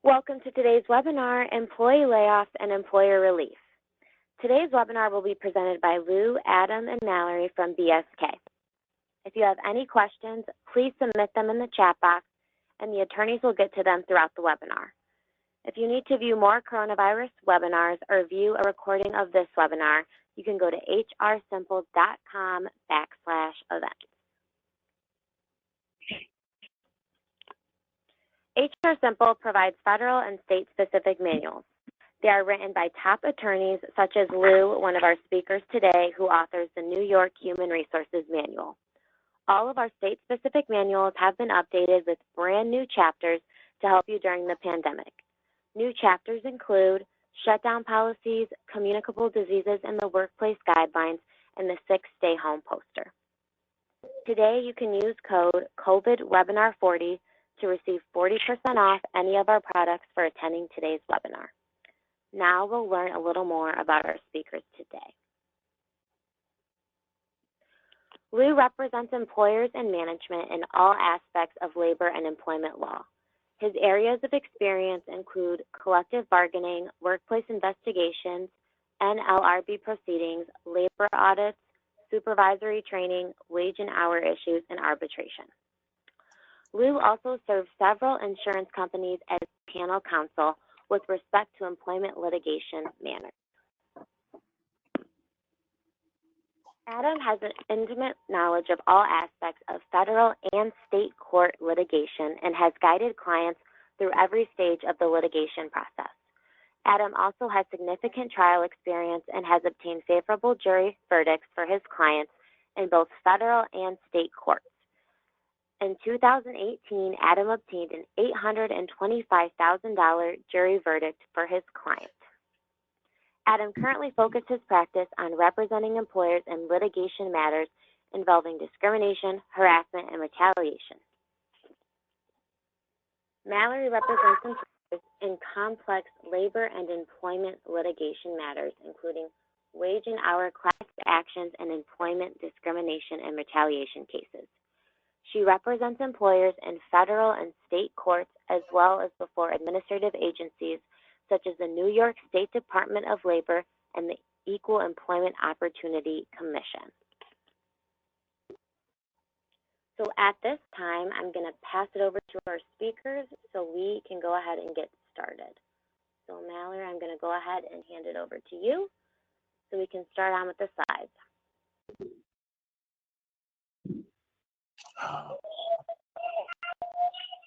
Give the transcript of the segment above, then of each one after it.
Welcome to today's webinar, Employee Layoffs and Employer Relief. Today's webinar will be presented by Lou, Adam, and Mallory from BSK. If you have any questions, please submit them in the chat box, and the attorneys will get to them throughout the webinar. If you need to view more coronavirus webinars or view a recording of this webinar, you can go to hrsimple.com/events. HR Simple provides federal and state-specific manuals. They are written by top attorneys such as Lou, one of our speakers today, who authors the New York Human Resources Manual. All of our state-specific manuals have been updated with brand new chapters to help you during the pandemic. New chapters include shutdown policies, communicable diseases in the workplace guidelines, and the 6-stay home poster. Today, you can use code COVIDWebinar40 to receive 40% off any of our products for attending today's webinar. Now we'll learn a little more about our speakers today. Lou represents employers and management in all aspects of labor and employment law. His areas of experience include collective bargaining, workplace investigations, NLRB proceedings, labor audits, supervisory training, wage and hour issues, and arbitration. Lou also served several insurance companies as panel counsel with respect to employment litigation matters. Adam has an intimate knowledge of all aspects of federal and state court litigation and has guided clients through every stage of the litigation process. Adam also has significant trial experience and has obtained favorable jury verdicts for his clients in both federal and state courts. In 2018, Adam obtained an $825,000 jury verdict for his client. Adam currently focuses his practice on representing employers in litigation matters involving discrimination, harassment, and retaliation. Mallory represents employers in complex labor and employment litigation matters, including wage and hour class actions and employment discrimination and retaliation cases. She represents employers in federal and state courts as well as before administrative agencies such as the New York State Department of Labor and the Equal Employment Opportunity Commission. So at this time, I'm going to pass it over to our speakers so we can go ahead and get started. So Mallory, I'm going to go ahead and hand it over to you so we can start on with the slides.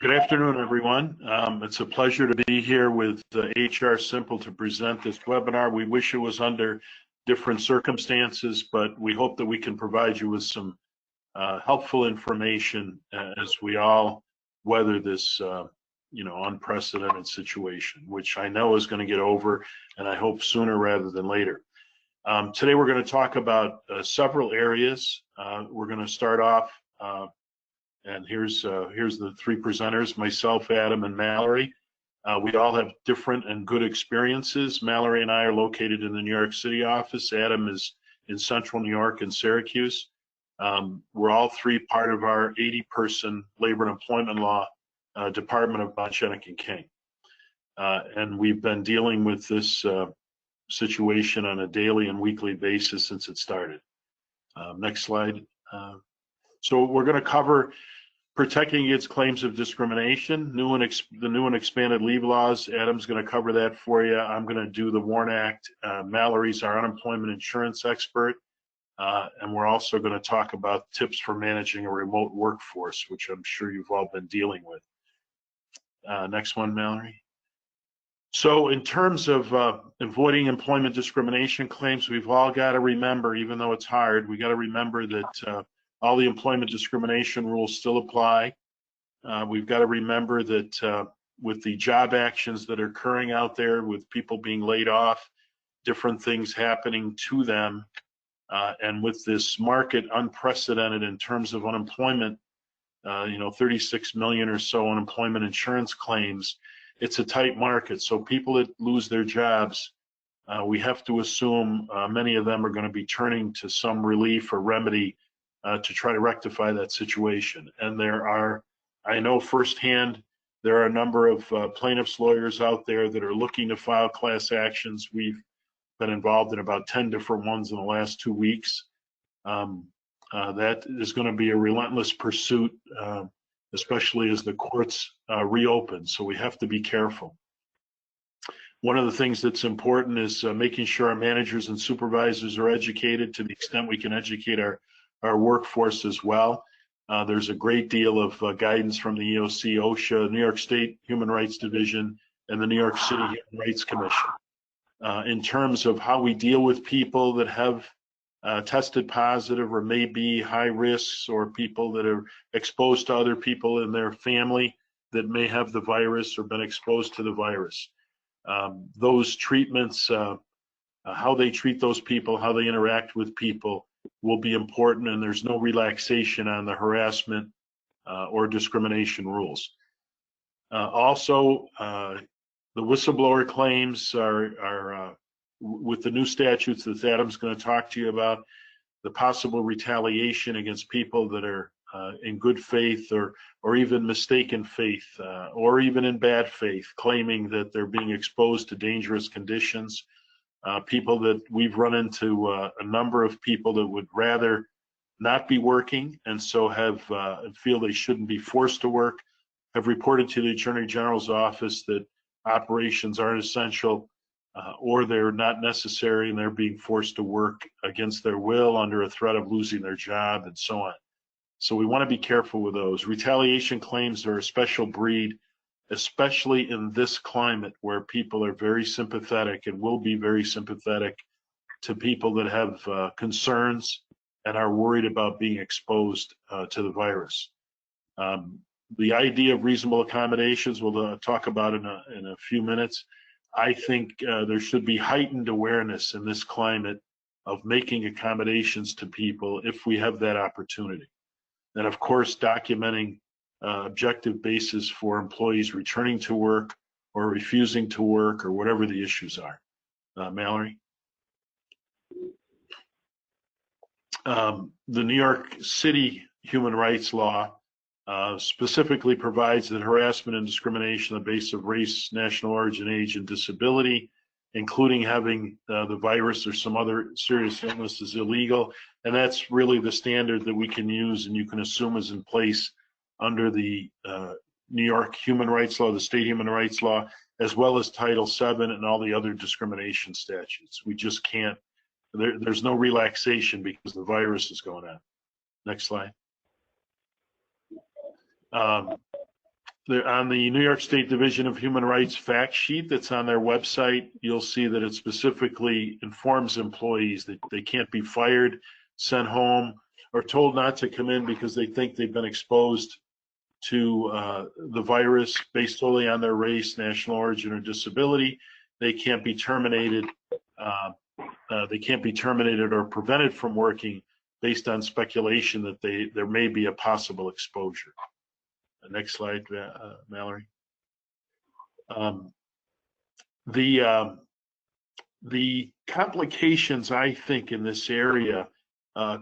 Good afternoon, everyone. It's a pleasure to be here with HR Simple to present this webinar. We wish it was under different circumstances, but we hope that we can provide you with some helpful information as we all weather this unprecedented situation, which I know is going to get over, and I hope sooner rather than later. Today we're going to talk about several areas. We're going to start off and here's the three presenters, myself, Adam, and Mallory. We all have different and good experiences. Mallory and I are located in the New York City office. Adam is in Central New York and Syracuse. We're all three part of our 80-person labor and employment law department of Bonchenik and King. And we've been dealing with this situation on a daily and weekly basis since it started. Next slide. So we're going to cover protecting against claims of discrimination, the new and expanded leave laws. Adam's going to cover that for you. I'm going to do the WARN Act. Mallory's our unemployment insurance expert. And we're also going to talk about tips for managing a remote workforce, which I'm sure you've all been dealing with. Next one, Mallory. So in terms of avoiding employment discrimination claims, we've all got to remember, even though it's hard, we got to remember that all the employment discrimination rules still apply. We've got to remember that with the job actions that are occurring out there, with people being laid off, different things happening to them, and with this market unprecedented in terms of unemployment, 36 million or so unemployment insurance claims, it's a tight market. So people that lose their jobs, we have to assume many of them are going to be turning to some relief or remedy to try to rectify that situation. And there are, I know firsthand, There are a number of plaintiffs' lawyers out there that are looking to file class actions. We've been involved in about 10 different ones in the last 2 weeks. That is going to be a relentless pursuit, especially as the courts reopen. So we have to be careful. One of the things that's important is making sure our managers and supervisors are educated to the extent we can educate our workforce as well. There's a great deal of guidance from the EOC, OSHA, New York State Human Rights Division, and the New York City Human Rights Commission in terms of how we deal with people that have tested positive or may be high risks, or people that are exposed to other people in their family that may have the virus or been exposed to the virus. Those treatments, how they treat those people, how they interact with people will be important, and there's no relaxation on the harassment or discrimination rules. Also, the whistleblower claims are with the new statutes that Adam's going to talk to you about, the possible retaliation against people that are in good faith or even mistaken faith or even in bad faith, claiming that they're being exposed to dangerous conditions. People that we've run into a number of people that would rather not be working and so feel they shouldn't be forced to work, have reported to the Attorney General's office that operations aren't essential or they're not necessary and they're being forced to work against their will under a threat of losing their job and so on. So we want to be careful with those. Retaliation claims are a special breed, especially in this climate where people are very sympathetic and will be very sympathetic to people that have concerns and are worried about being exposed to the virus. The idea of reasonable accommodations we'll talk about in a few minutes. I think there should be heightened awareness in this climate of making accommodations to people if we have that opportunity. And of course, documenting objective basis for employees returning to work or refusing to work or whatever the issues are. Mallory? The New York City Human Rights Law specifically provides that harassment and discrimination on the basis of race, national origin, age, and disability, including having the virus or some other serious illness, is illegal. And that's really the standard that we can use and you can assume is in place under the New York Human Rights Law, the State Human Rights Law, as well as Title VII and all the other discrimination statutes. We just can't, there's no relaxation because the virus is going on. Next slide. On the New York State Division of Human Rights fact sheet that's on their website, you'll see that it specifically informs employees that they can't be fired, sent home, or told not to come in because they think they've been exposed to the virus based solely on their race, national origin, or disability. They can't be terminated. They can't be terminated or prevented from working based on speculation that there may be a possible exposure. Next slide, Mallory. The complications, I think, in this area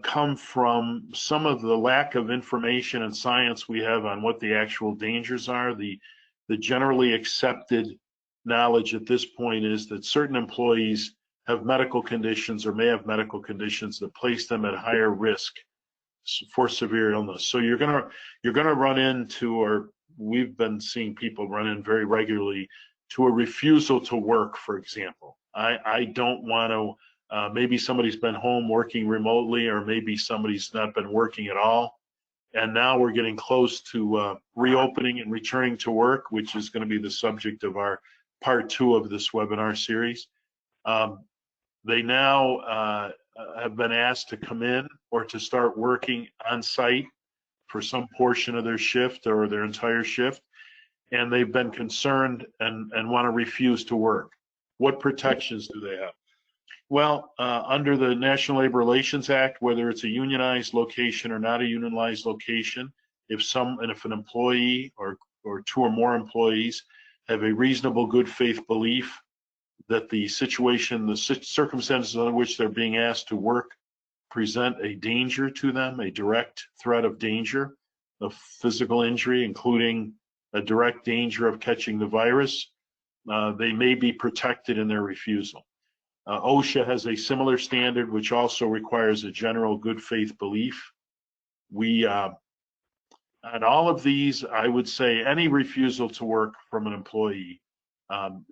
come from some of the lack of information and science we have on what the actual dangers are. The generally accepted knowledge at this point is that certain employees have medical conditions or may have medical conditions that place them at higher risk for severe illness. So you're gonna run into, or we've been seeing people run in very regularly, to a refusal to work, for example. I don't want to, maybe somebody's been home working remotely, or maybe somebody's not been working at all. And now we're getting close to reopening and returning to work, which is going to be the subject of our part 2 of this webinar series. They now have been asked to come in or to start working on site for some portion of their shift or their entire shift, and they've been concerned and want to refuse to work. What protections do they have? Well, under the National Labor Relations Act, whether it's a unionized location or not a unionized location, if an employee or 2 or more employees have a reasonable good faith belief that the situation, the circumstances under which they're being asked to work present a danger to them, a direct threat of danger, of physical injury, including a direct danger of catching the virus, they may be protected in their refusal. OSHA has a similar standard, which also requires a general good faith belief. We, on all of these, I would say any refusal to work from an employee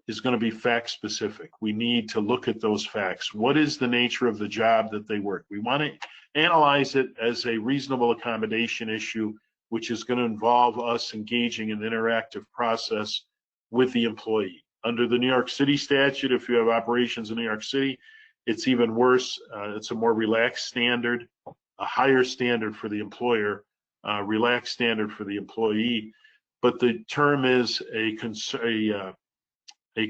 is going to be fact specific. We need to look at those facts. What is the nature of the job that they work? We want to analyze it as a reasonable accommodation issue, which is going to involve us engaging in an interactive process with the employee. Under the New York City statute, if you have operations in New York City, it's even worse. It's a more relaxed standard, a higher standard for the employer, relaxed standard for the employee. But the term is a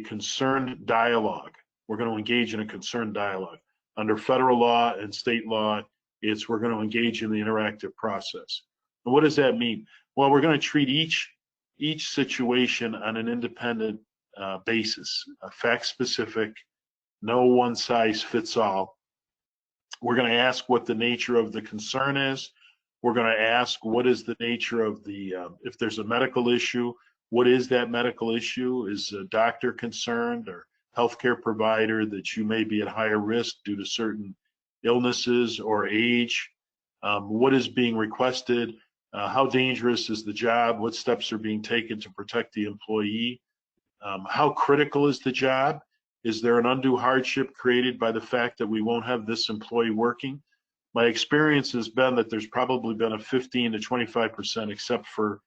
concerned dialogue. We're going to engage in a concerned dialogue. Under federal law and state law, we're going to engage in the interactive process. And what does that mean? Well, we're going to treat each situation on an independent basis, fact specific, no one size fits all. We're going to ask what the nature of the concern is. We're going to ask what is the nature of if there's a medical issue, what is that medical issue? Is a doctor concerned or healthcare provider that you may be at higher risk due to certain illnesses or age? What is being requested? How dangerous is the job? What steps are being taken to protect the employee? How critical is the job? Is there an undue hardship created by the fact that we won't have this employee working? My experience has been that there's probably been a 15 to 25%, except for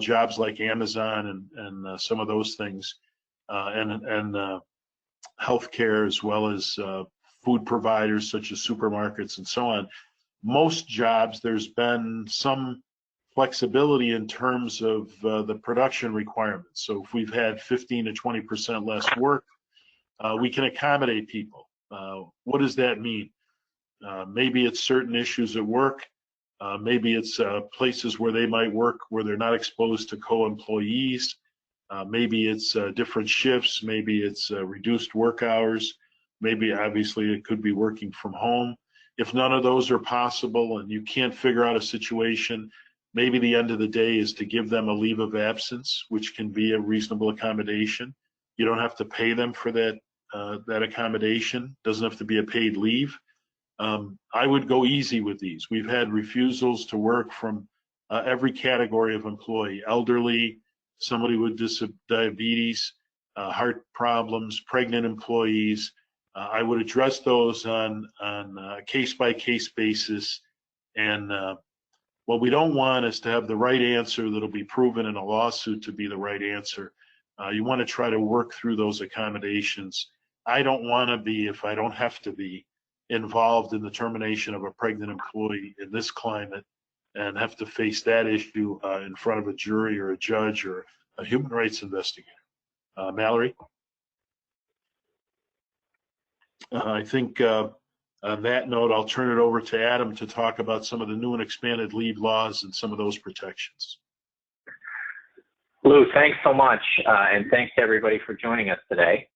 jobs like Amazon and some of those things, and healthcare, as well as food providers such as supermarkets and so on. Most jobs, there's been some flexibility in terms of the production requirements. So if we've had 15 to 20% less work, we can accommodate people. What does that mean? Maybe it's certain issues at work. Maybe it's places where they might work where they're not exposed to co-employees. Maybe it's different shifts. Maybe it's reduced work hours. Maybe, obviously, it could be working from home. If none of those are possible and you can't figure out a situation, maybe the end of the day is to give them a leave of absence, which can be a reasonable accommodation. You don't have to pay them for that accommodation. Doesn't have to be a paid leave. I would go easy with these. We've had refusals to work from every category of employee: elderly, somebody with diabetes, heart problems, pregnant employees. I would address those on a case-by-case basis. And what we don't want is to have the right answer that'll be proven in a lawsuit to be the right answer. You want to try to work through those accommodations. I don't want to be, if I don't have to be, involved in the termination of a pregnant employee in this climate and have to face that issue in front of a jury or a judge or a human rights investigator. Mallory? I think on that note, I'll turn it over to Adam to talk about some of the new and expanded leave laws and some of those protections. Lou, thanks so much, and thanks to everybody for joining us today.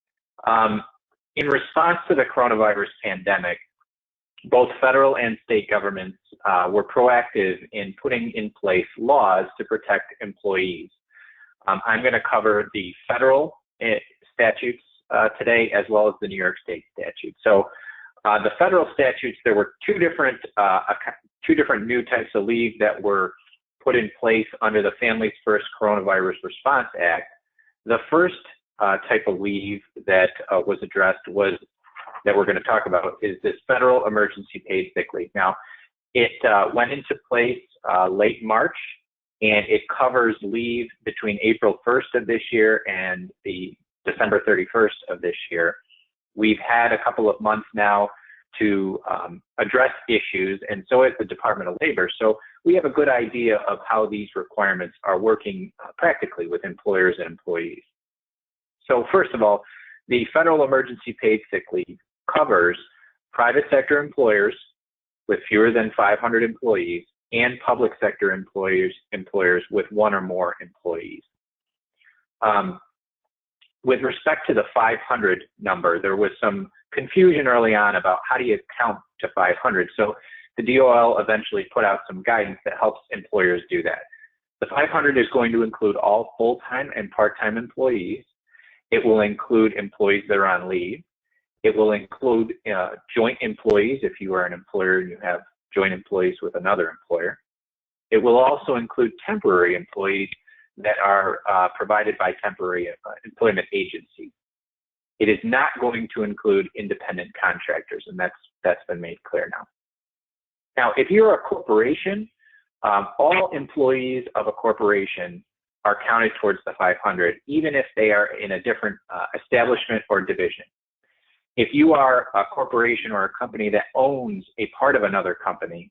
In response to the coronavirus pandemic, both federal and state governments were proactive in putting in place laws to protect employees. I'm going to cover the federal statutes today, as well as the New York State statute. So the federal statutes, there were two different new types of leave that were put in place under the Families First Coronavirus Response Act. The first type of leave that was addressed that we're going to talk about is this federal emergency paid sick leave. Now, it went into place late March, and it covers leave between April 1st of this year and the December 31st of this year. We've had a couple of months now to address issues, and so has the Department of Labor. So we have a good idea of how these requirements are working practically with employers and employees. So first of all, the federal emergency paid sick leave covers private sector employers with fewer than 500 employees and public sector employers with one or more employees. With respect to the 500 number, there was some confusion early on about how do you count to 500. So the DOL eventually put out some guidance that helps employers do that. The 500 is going to include all full-time and part-time employees. It will include employees that are on leave. It will include joint employees if you are an employer and you have joint employees with another employer. It will also include temporary employees that are provided by temporary employment agencies. It is not going to include independent contractors, and that's been made clear now. Now, if you're a corporation, all employees of a corporation are counted towards the 500, even if they are in a different establishment or division. If you are a corporation or a company that owns a part of another company,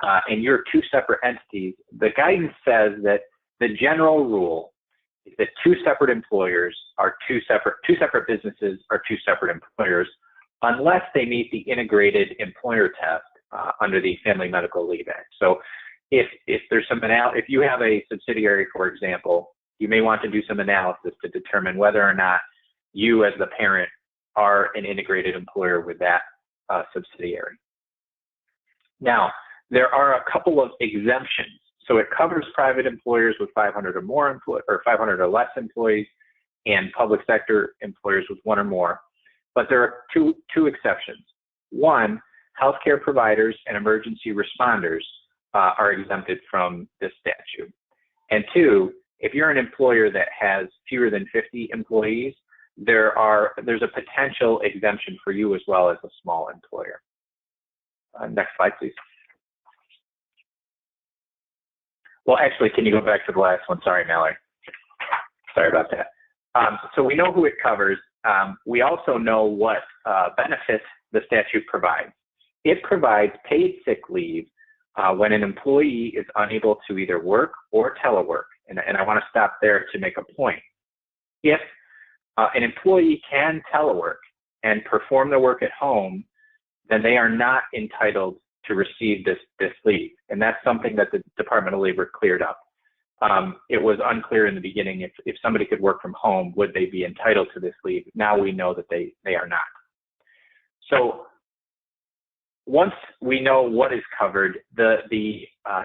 and you're two separate entities, the guidance says that the general rule is that two separate businesses are two separate employers, unless they meet the integrated employer test under the Family Medical Leave Act. So if there's if you have a subsidiary, for example, you may want to do some analysis to determine whether or not you as the parent are an integrated employer with that subsidiary. Now, there are a couple of exemptions. So it covers private employers with 500 or more or 500 or less employees, and public sector employers with one or more. But there are two exceptions. One, healthcare providers and emergency responders are exempted from this statute. And two, if you're an employer that has fewer than 50 employees, there's a potential exemption for you as well as a small employer. Next slide, please. Well, actually, can you go back to the last one? Sorry, Mallory. Sorry about that. So we know who it covers. We also know what benefits the statute provides. It provides paid sick leave when an employee is unable to either work or telework. And I want to stop there to make a point. If an employee can telework and perform their work at home, then they are not entitled to receive this leave. And that's something that the Department of Labor cleared up. It was unclear in the beginning if somebody could work from home, would they be entitled to this leave? Now we know that they are not. So once we know what is covered, the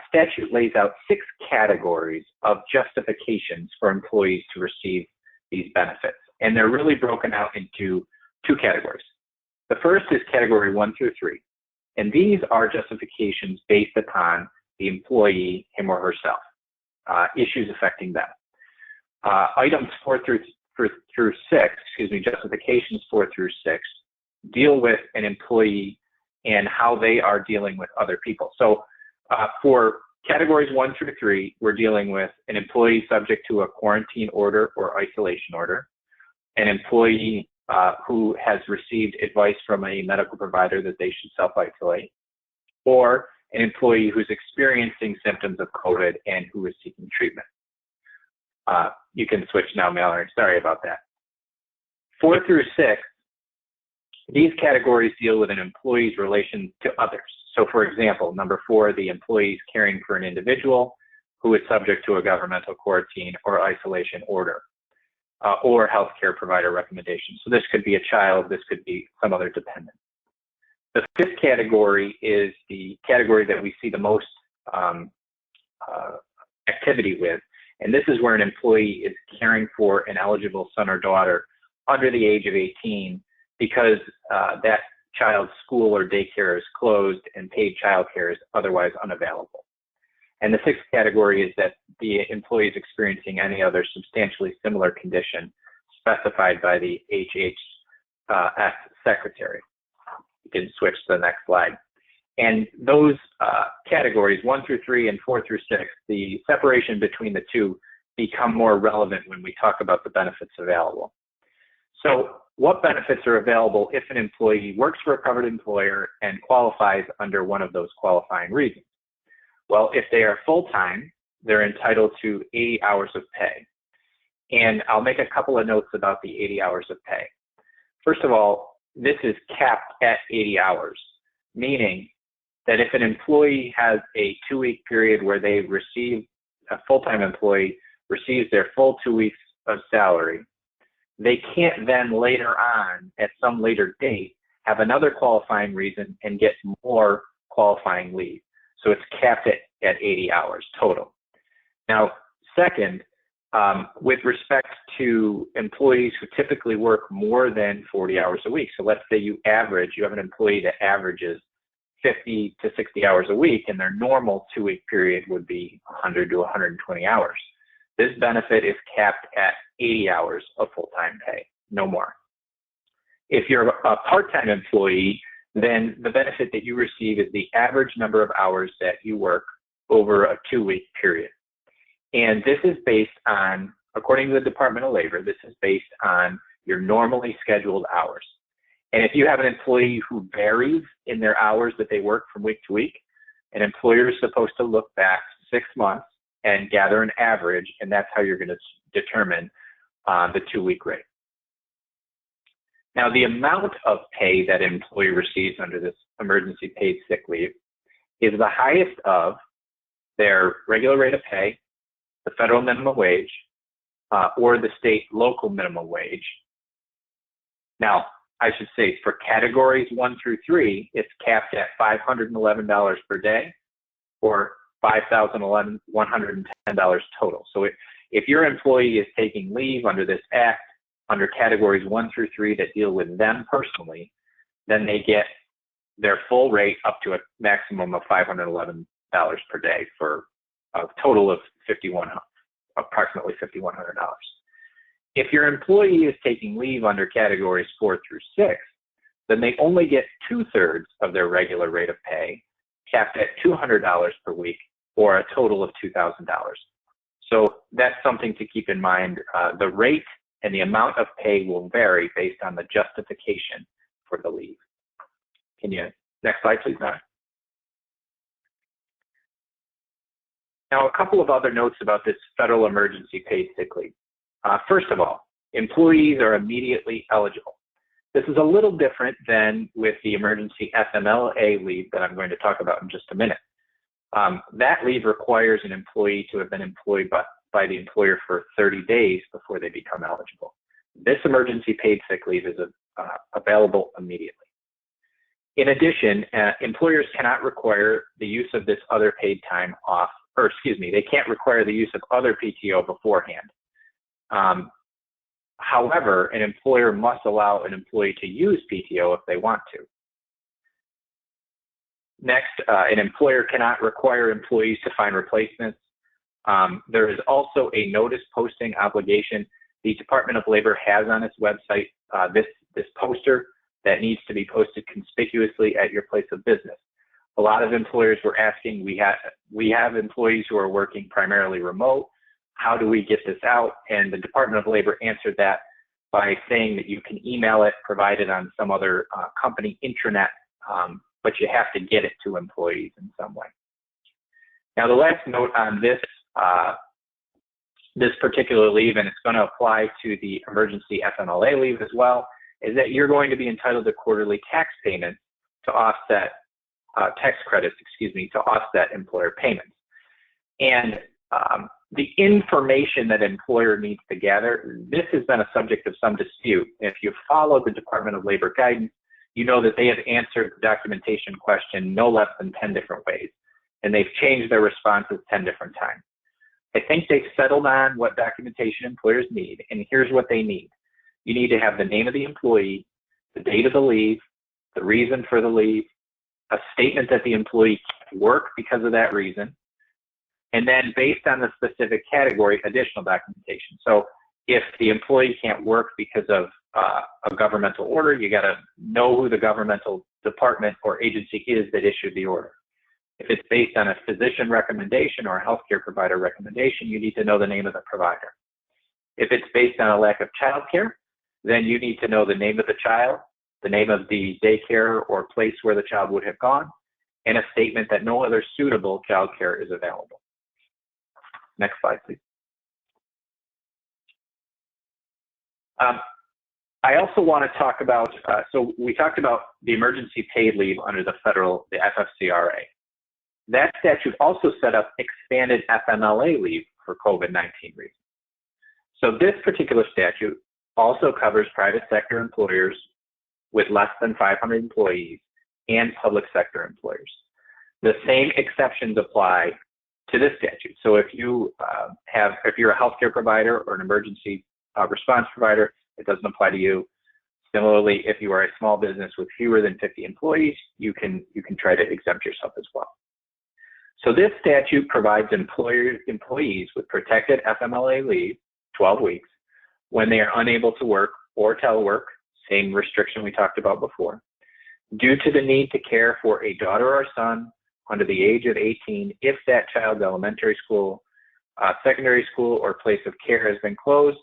statute lays out 6 categories of justifications for employees to receive these benefits. And they're really broken out into 2 categories. The first is category 1 through 3. And these are justifications based upon the employee, him or herself, issues affecting them. Items 4 through 6, justifications 4 through 6, deal with an employee and how they are dealing with other people. So for categories 1 through 3, we're dealing with an employee subject to a quarantine order or isolation order, an employee who has received advice from a medical provider that they should self-isolate, or an employee who's experiencing symptoms of COVID and who is seeking treatment. You can switch now, Mallory. Sorry about that. 4 through 6, these categories deal with an employee's relation to others. So for example, number 4, the employee is caring for an individual who is subject to a governmental quarantine or isolation order, or healthcare provider recommendation. So this could be a child, this could be some other dependent. The 5th category is the category that we see the most activity with, and this is where an employee is caring for an eligible son or daughter under the age of 18 because that child's school or daycare is closed and paid childcare is otherwise unavailable. And the 6th category is that the employee is experiencing any other substantially similar condition specified by the HHS secretary. You can switch to the next slide. And those categories, 1 through 3 and 4 through 6, the separation between the two become more relevant when we talk about the benefits available. So what benefits are available if an employee works for a covered employer and qualifies under one of those qualifying reasons? Well, if they are full-time, they're entitled to 80 hours of pay. And I'll make a couple of notes about the 80 hours of pay. First of all, this is capped at 80 hours, meaning that if an employee has a 2-week period where they receive, a full-time employee receives their full 2 weeks of salary, they can't then later on, at some later date, have another qualifying reason and get more qualifying leave. So it's capped at 80 hours total. Now, second, with respect to employees who typically work more than 40 hours a week. So let's say you have an employee that averages 50 to 60 hours a week, and their normal 2-week period would be 100 to 120 hours. This benefit is capped at 80 hours of full-time pay, no more. If you're a part-time employee, then the benefit that you receive is the average number of hours that you work over a 2-week period. And this is based on, according to the Department of Labor, this is based on your normally scheduled hours. And if you have an employee who varies in their hours that they work from week to week, an employer is supposed to look back 6 months and gather an average, and that's how you're going to determine the 2-week rate. Now, the amount of pay that an employee receives under this emergency paid sick leave is the highest of their regular rate of pay, the federal minimum wage, or the state local minimum wage. Now, I should say for categories 1 through 3, it's capped at $511 per day or $5,110 total. So if your employee is taking leave under this act, under categories 1 through 3 that deal with them personally, then they get their full rate up to a maximum of $511 per day for a total of approximately $5,100. If your employee is taking leave under categories 4 through 6, then they only get 2/3 of their regular rate of pay, capped at $200 per week, or a total of $2,000. So that's something to keep in mind. The rate and the amount of pay will vary based on the justification for the leave. Next slide, please, Matt. Now, a couple of other notes about this federal emergency paid sick leave. First of all, employees are immediately eligible. This is a little different than with the emergency FMLA leave that I'm going to talk about in just a minute. That leave requires an employee to have been employed by the employer for 30 days before they become eligible. This emergency paid sick leave is available immediately. In addition, employers cannot require the use of this other paid time off, or excuse me, they can't require the use of other PTO beforehand. However, an employer must allow an employee to use PTO if they want to. Next, an employer cannot require employees to find replacements. There is also a notice posting obligation. The Department of Labor has on its website this poster that needs to be posted conspicuously at your place of business. A lot of employers were asking, we have employees who are working primarily remote. How do we get this out? And the Department of Labor answered that by saying that you can email it, provide it on some other company intranet, but you have to get it to employees in some way. Now, the last note on this particular leave, and it's going to apply to the emergency FMLA leave as well, is that you're going to be entitled to quarterly tax payments to offset tax credits, to offset employer payments. And the information that employer needs to gather, this has been a subject of some dispute. If you follow the Department of Labor guidance, you know that they have answered the documentation question no less than 10 different ways, and they've changed their responses 10 different times. I think they've settled on what documentation employers need, and here's what they need. You need to have the name of the employee, the date of the leave, the reason for the leave, a statement that the employee can't work because of that reason, and then based on the specific category, additional documentation. So if the employee can't work because of a governmental order, you got to know who the governmental department or agency is that issued the order. If it's based on a physician recommendation or a healthcare provider recommendation, you need to know the name of the provider. If it's based on a lack of childcare, then you need to know the name of the child, the name of the daycare or place where the child would have gone, and a statement that no other suitable childcare is available. Next slide, please. I also want to talk about, so we talked about the emergency paid leave under the FFCRA. That statute also set up expanded FMLA leave for COVID-19 reasons. So this particular statute also covers private sector employers with less than 500 employees and public sector employers. The same exceptions apply to this statute. So if you're a healthcare provider or an emergency response provider, it doesn't apply to you. Similarly, if you are a small business with fewer than 50 employees, you can try to exempt yourself as well. So this statute provides employees with protected FMLA leave, 12 weeks, when they are unable to work or telework, same restriction we talked about before, due to the need to care for a daughter or son under the age of 18 if that child's elementary school, secondary school, or place of care has been closed,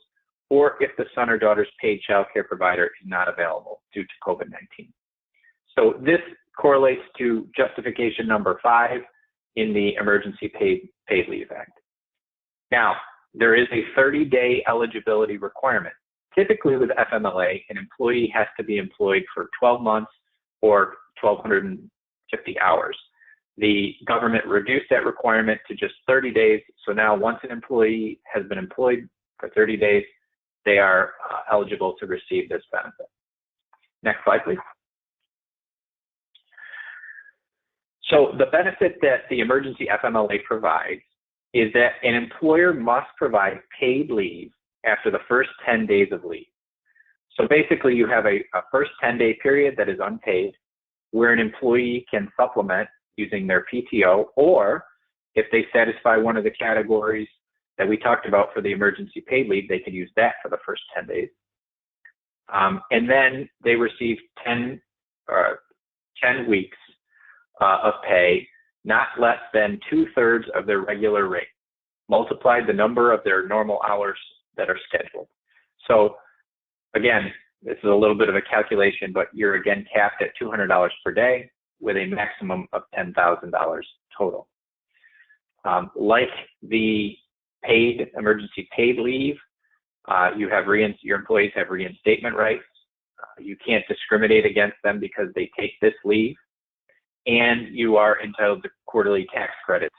or if the son or daughter's paid child care provider is not available due to COVID-19. So this correlates to justification number 5 in the Emergency Paid Leave Act. Now, there is a 30-day eligibility requirement. Typically with FMLA, an employee has to be employed for 12 months or 1,250 hours. The government reduced that requirement to just 30 days. So now once an employee has been employed for 30 days, they are eligible to receive this benefit. Next slide, please. So the benefit that the emergency FMLA provides is that an employer must provide paid leave after the first 10 days of leave. So basically you have a first 10-day period that is unpaid where an employee can supplement using their PTO, or if they satisfy one of the categories that we talked about for the emergency paid leave, they can use that for the first 10 days. And then they receive 10 weeks of pay, not less than 2/3 of their regular rate, multiplied the number of their normal hours that are scheduled. So again, this is a little bit of a calculation, but you're again capped at $200 per day with a maximum of $10,000 total. Like the emergency paid leave, your employees have reinstatement rights. You can't discriminate against them because they take this leave, and you are entitled to quarterly tax credits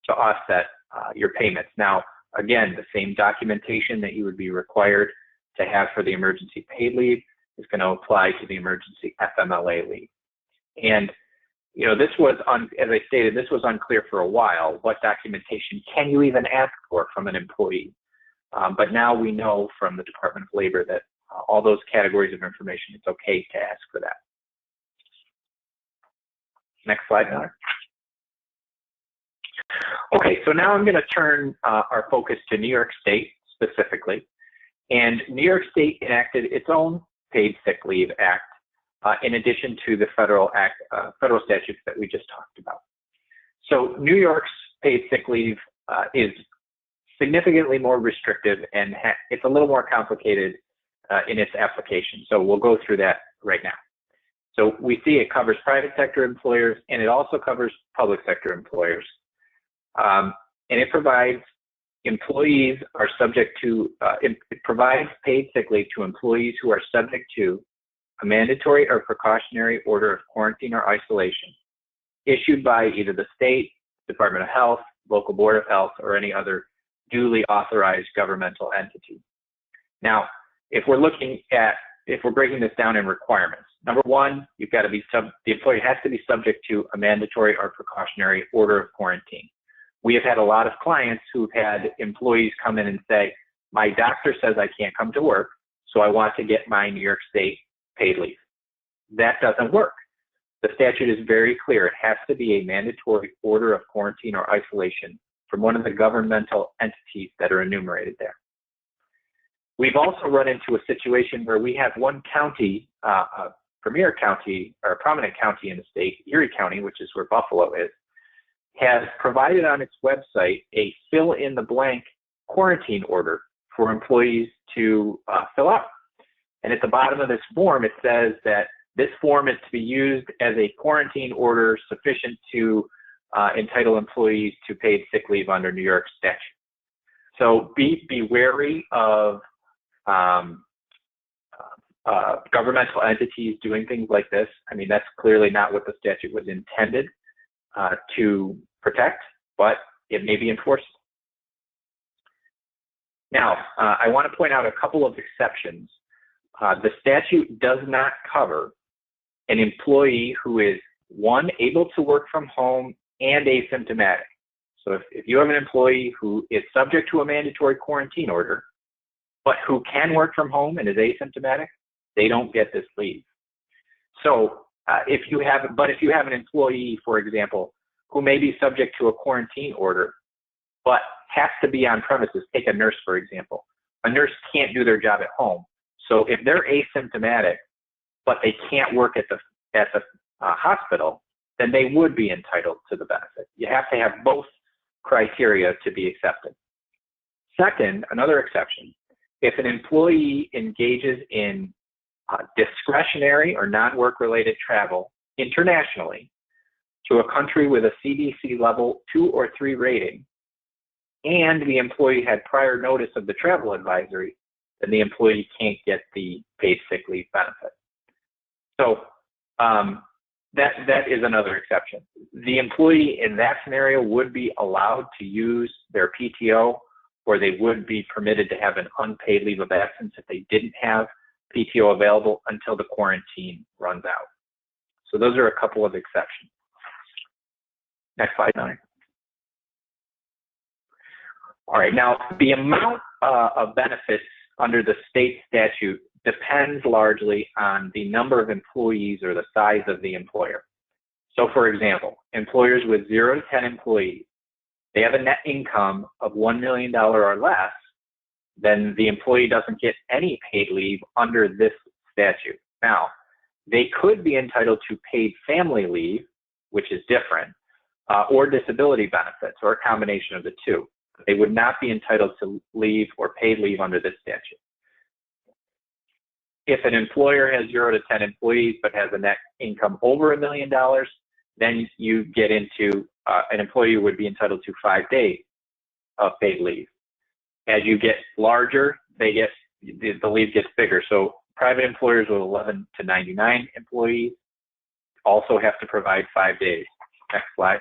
to offset your payments. Now, again, the same documentation that you would be required to have for the emergency paid leave is going to apply to the emergency FMLA leave. And this was, as I stated, this was unclear for a while. What documentation can you even ask for from an employee? But now we know from the Department of Labor that all those categories of information, it's okay to ask for that. Next slide, Heather. Okay, so now I'm going to turn our focus to New York State specifically. And New York State enacted its own Paid Sick Leave Act in addition to the federal statutes that we just talked about. So New York's paid sick leave is significantly more restrictive, and it's a little more complicated in its application. So we'll go through that right now. So we see it covers private sector employers, and it also covers public sector employers. And it provides employees are subject to, it provides paid sick leave to employees who are subject to a mandatory or precautionary order of quarantine or isolation issued by either the state, Department of Health, local board of health, or any other duly authorized governmental entity. Now, if we're breaking this down in requirements, number one, the employee has to be subject to a mandatory or precautionary order of quarantine. We have had a lot of clients who've had employees come in and say, my doctor says I can't come to work, so I want to get my New York State paid leave. That doesn't work. The statute is very clear. It has to be a mandatory order of quarantine or isolation from one of the governmental entities that are enumerated there. We've also run into a situation where we have one county, a premier county or a prominent county in the state, Erie County, which is where Buffalo is, has provided on its website a fill-in-the-blank quarantine order for employees to fill out. And at the bottom of this form, it says that this form is to be used as a quarantine order sufficient to entitle employees to paid sick leave under New York statute. So be wary of governmental entities doing things like this. I mean, that's clearly not what the statute was intended to protect, but it may be enforced. Now, I want to point out a couple of exceptions. The statute does not cover an employee who is, one, able to work from home and asymptomatic. So if you have an employee who is subject to a mandatory quarantine order, but who can work from home and is asymptomatic, they don't get this leave. So if you have an employee, for example, who may be subject to a quarantine order, but has to be on premises, take a nurse, for example. A nurse can't do their job at home. So if they're asymptomatic, but they can't work at the hospital, then they would be entitled to the benefit. You have to have both criteria to be accepted. Second, another exception, if an employee engages in discretionary or non-work related travel internationally to a country with a CDC level 2 or 3 rating, and the employee had prior notice of the travel advisory, then the employee can't get the paid sick leave benefit. So that is another exception. The employee in that scenario would be allowed to use their PTO, or they would be permitted to have an unpaid leave of absence if they didn't have PTO available until the quarantine runs out. So those are a couple of exceptions. Next slide, 9. All right, now the amount of benefits under the state statute depends largely on the number of employees or the size of the employer. So for example, employers with 0 to 10 employees, they have a net income of $1 million or less, then the employee doesn't get any paid leave under this statute. Now, they could be entitled to paid family leave, which is different, or disability benefits, or a combination of the two. They would not be entitled to leave or paid leave under this statute. If an employer has 0 to 10 employees but has a net income over $1 million, then you get into an employee would be entitled to 5 days of paid leave. As you get larger, the leave gets bigger. So private employers with 11 to 99 employees also have to provide 5 days. Next slide.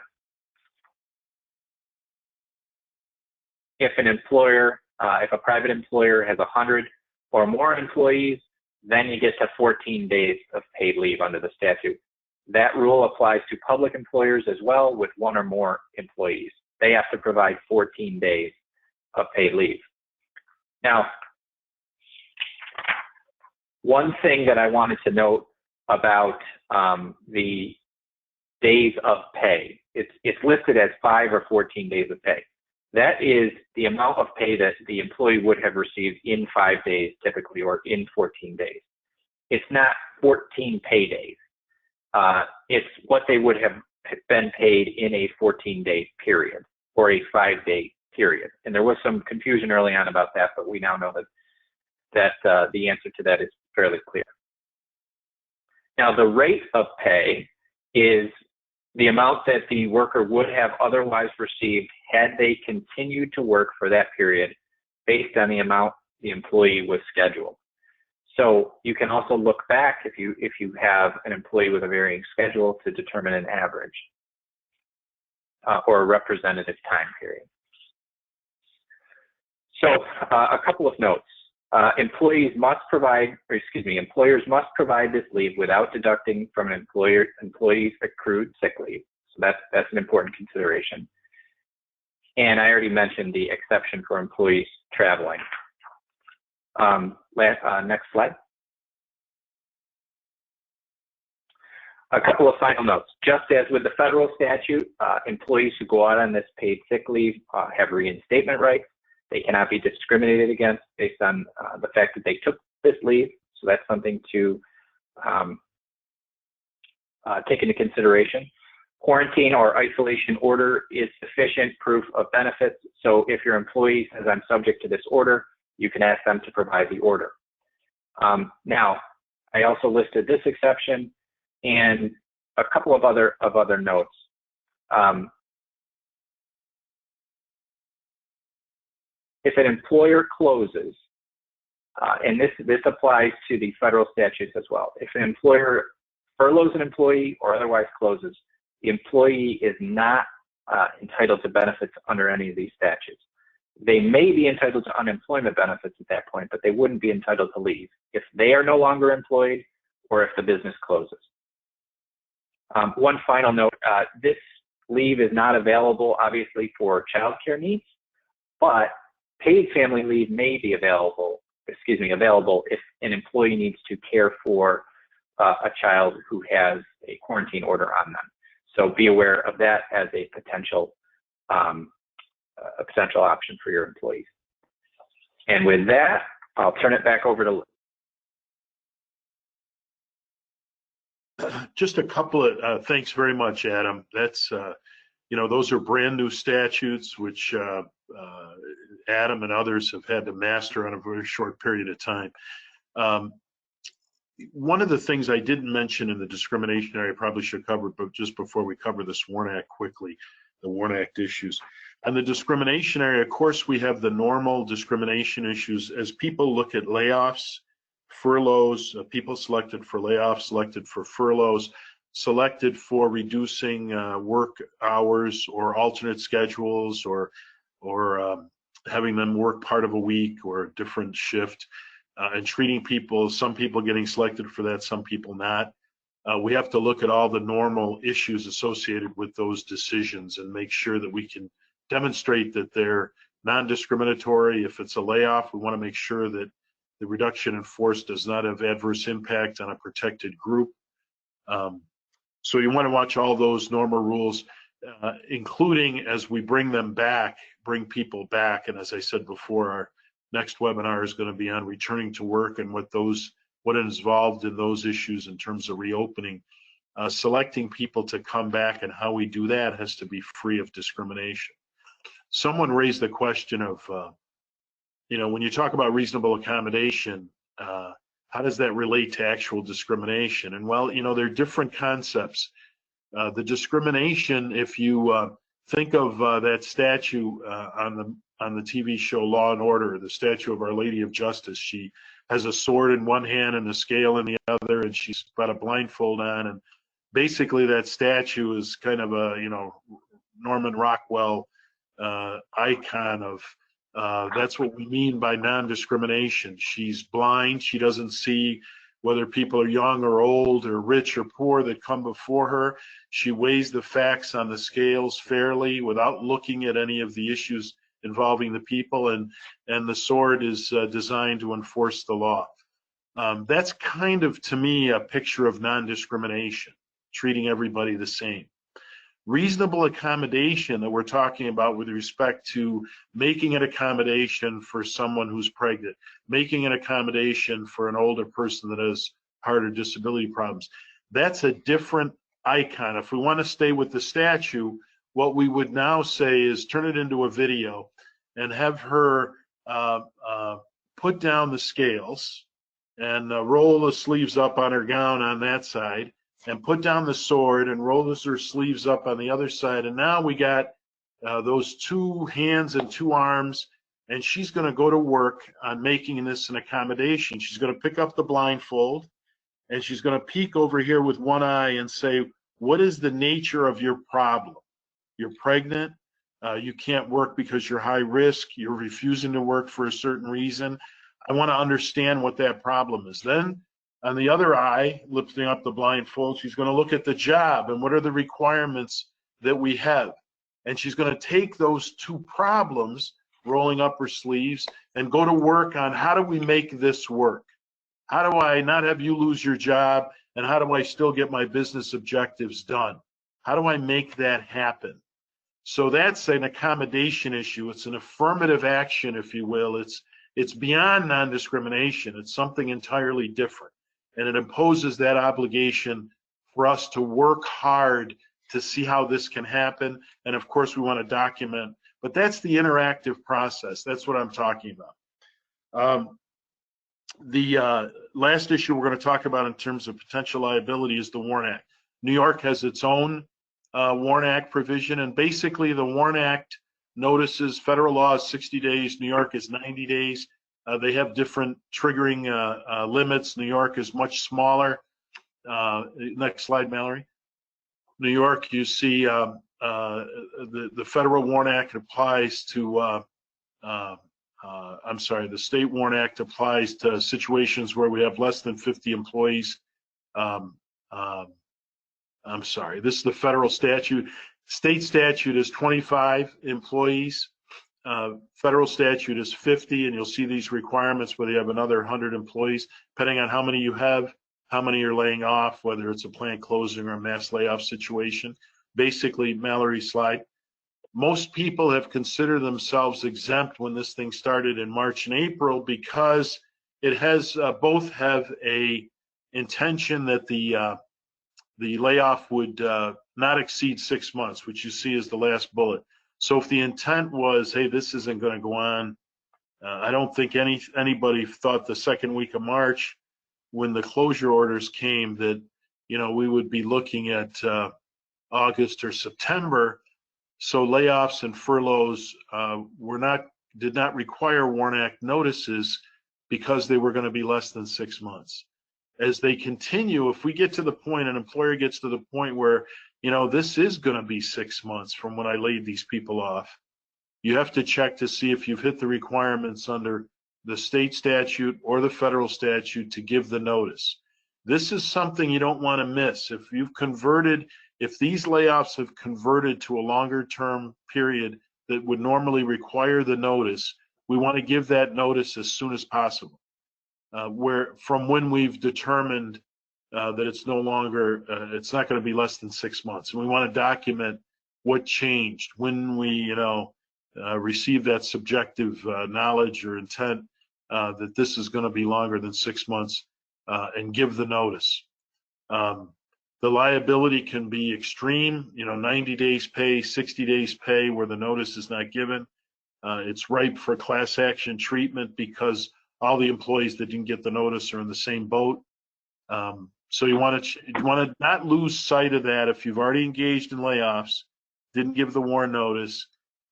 If a private employer has 100 or more employees, then you get to 14 days of paid leave under the statute. That rule applies to public employers as well with 1 or more employees. They have to provide 14 days of paid leave. Now, one thing that I wanted to note about the days of pay, it's listed as 5 or 14 days of pay. That is the amount of pay that the employee would have received in 5 days typically, or in 14 days. It's not 14 pay days. It's what they would have been paid in a 14-day period or a 5-day period. And there was some confusion early on about that, but we now know that the answer to that is fairly clear. Now, the rate of pay is the amount that the worker would have otherwise received had they continued to work for that period based on the amount the employee was scheduled. So you can also look back if you have an employee with a varying schedule to determine an average or a representative time period. So a couple of notes. Employers must provide this leave without deducting from an employee's accrued sick leave. So that's an important consideration. And I already mentioned the exception for employees traveling. Next slide. A couple of final notes. Just as with the federal statute, employees who go out on this paid sick leave have reinstatement rights. They cannot be discriminated against based on the fact that they took this leave. So that's something to take into consideration. Quarantine or isolation order is sufficient proof of benefits. So if your employee says, I'm subject to this order, you can ask them to provide the order. Now, I also listed this exception and a couple of other notes. If an employer closes, and this applies to the federal statutes as well. If an employer furloughs an employee or otherwise closes, the employee is not entitled to benefits under any of these statutes. They may be entitled to unemployment benefits at that point, but they wouldn't be entitled to leave if they are no longer employed or if the business closes. One final note, this leave is not available, obviously, for childcare needs, but paid family leave may be available if an employee needs to care for a child who has a quarantine order on them. So be aware of that as a potential option for your employees. And with that, I'll turn it back over to Lou. Just a couple of thanks very much, Adam. That's those are brand new statutes which Adam and others have had to master on a very short period of time. One of the things I didn't mention in the discrimination area, I probably should cover, but just before we cover this WARN Act quickly, the WARN Act issues. On the discrimination area, of course, we have the normal discrimination issues as people look at layoffs, furloughs, people selected for layoffs, selected for furloughs, selected for reducing work hours or alternate schedules or having them work part of a week or a different shift. And treating people, some people getting selected for that, some people not. We have to look at all the normal issues associated with those decisions and make sure that we can demonstrate that they're non-discriminatory. If it's a layoff, we want to make sure that the reduction in force does not have adverse impact on a protected group. So you want to watch all those normal rules, including as we bring people back. And as I said before, our next webinar is going to be on returning to work and what is involved in those issues in terms of reopening. Selecting people to come back and how we do that has to be free of discrimination. Someone raised the question of, when you talk about reasonable accommodation, how does that relate to actual discrimination? And well, there are different concepts. The discrimination, if you think of that statue on the TV show Law and Order, the statue of Our Lady of Justice. She has a sword in one hand and a scale in the other, and she's got a blindfold on. And basically, that statue is kind of a Norman Rockwell icon of that's what we mean by non-discrimination. She's blind. She doesn't see whether people are young or old or rich or poor that come before her. She weighs the facts on the scales fairly without looking at any of the issues involving the people, and the sword is designed to enforce the law. That's kind of, to me, a picture of non-discrimination, treating everybody the same. Reasonable accommodation that we're talking about with respect to making an accommodation for someone who's pregnant, making an accommodation for an older person that has heart or disability problems, that's a different icon. If we want to stay with the statue, what we would now say is turn it into a video and have her put down the scales and roll the sleeves up on her gown on that side, and put down the sword and roll her sleeves up on the other side. And now we got those two hands and two arms, and she's going to go to work on making this an accommodation. She's going to pick up the blindfold, and she's going to peek over here with one eye and say, what is the nature of your problem? You're pregnant, you can't work because you're high risk, you're refusing to work for a certain reason. I want to understand what that problem is. Then on the other eye, lifting up the blindfold, she's going to look at the job and what are the requirements that we have. And she's going to take those two problems, rolling up her sleeves, and go to work on how do we make this work? How do I not have you lose your job, and how do I still get my business objectives done? How do I make that happen? So that's an accommodation issue. It's an affirmative action, if you will. It's beyond non-discrimination. It's something entirely different. And it imposes that obligation for us to work hard to see how this can happen. And of course, we want to document. But that's the interactive process. That's what I'm talking about. The last issue we're going to talk about in terms of potential liability is the WARN Act. New York has its own WARN Act provision, and basically the WARN Act notices federal law is 60 days, New York is 90 days. They have different triggering limits. New York is much smaller. Next slide, Mallory. New York, you see the federal WARN Act applies to, the state WARN Act applies to situations where we have less than 50 employees. This is the federal statute. State statute is 25 employees. Federal statute is 50, and you'll see these requirements whether you have another 100 employees, depending on how many you have, how many you're laying off, whether it's a plant closing or a mass layoff situation. Basically, Mallory's slide, most people have considered themselves exempt when this thing started in March and April because it has both have a intention that the layoff would not exceed 6 months, which you see as the last bullet. So if the intent was, hey, this isn't going to go on, I don't think anybody thought the second week of March, when the closure orders came, that we would be looking at August or September. So layoffs and furloughs did not require WARN Act notices because they were going to be less than 6 months. As they continue, if we get to the point, an employer gets to the point where this is going to be 6 months from when I laid these people off, you have to check to see if you've hit the requirements under the state statute or the federal statute to give the notice. This is something you don't want to miss. If these layoffs have converted to a longer term period that would normally require the notice, we want to give that notice as soon as possible. From when we've determined that it's no longer, it's not going to be less than 6 months. And we want to document what changed when we, receive that subjective knowledge or intent that this is going to be longer than 6 months, and give the notice. The liability can be extreme, 90 days pay, 60 days pay where the notice is not given. It's ripe for class action treatment because all the employees that didn't get the notice are in the same boat. So you want to not lose sight of that. If you've already engaged in layoffs, didn't give the WARN notice,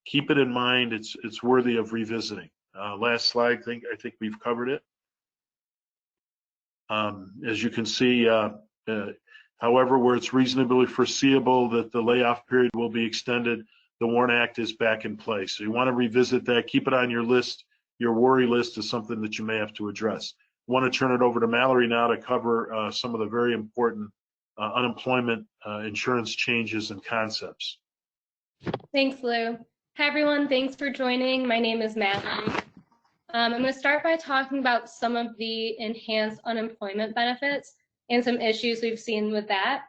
keep it in mind. It's worthy of revisiting. Last slide. I think we've covered it. As you can see, however, where it's reasonably foreseeable that the layoff period will be extended, the WARN Act is back in place. So you want to revisit that. Keep it on your list. Your worry list is something that you may have to address. I want to turn it over to Mallory now to cover some of the very important unemployment insurance changes and concepts. Thanks, Lou. Hi, everyone. Thanks for joining. My name is Mallory. I'm going to start by talking about some of the enhanced unemployment benefits and some issues we've seen with that.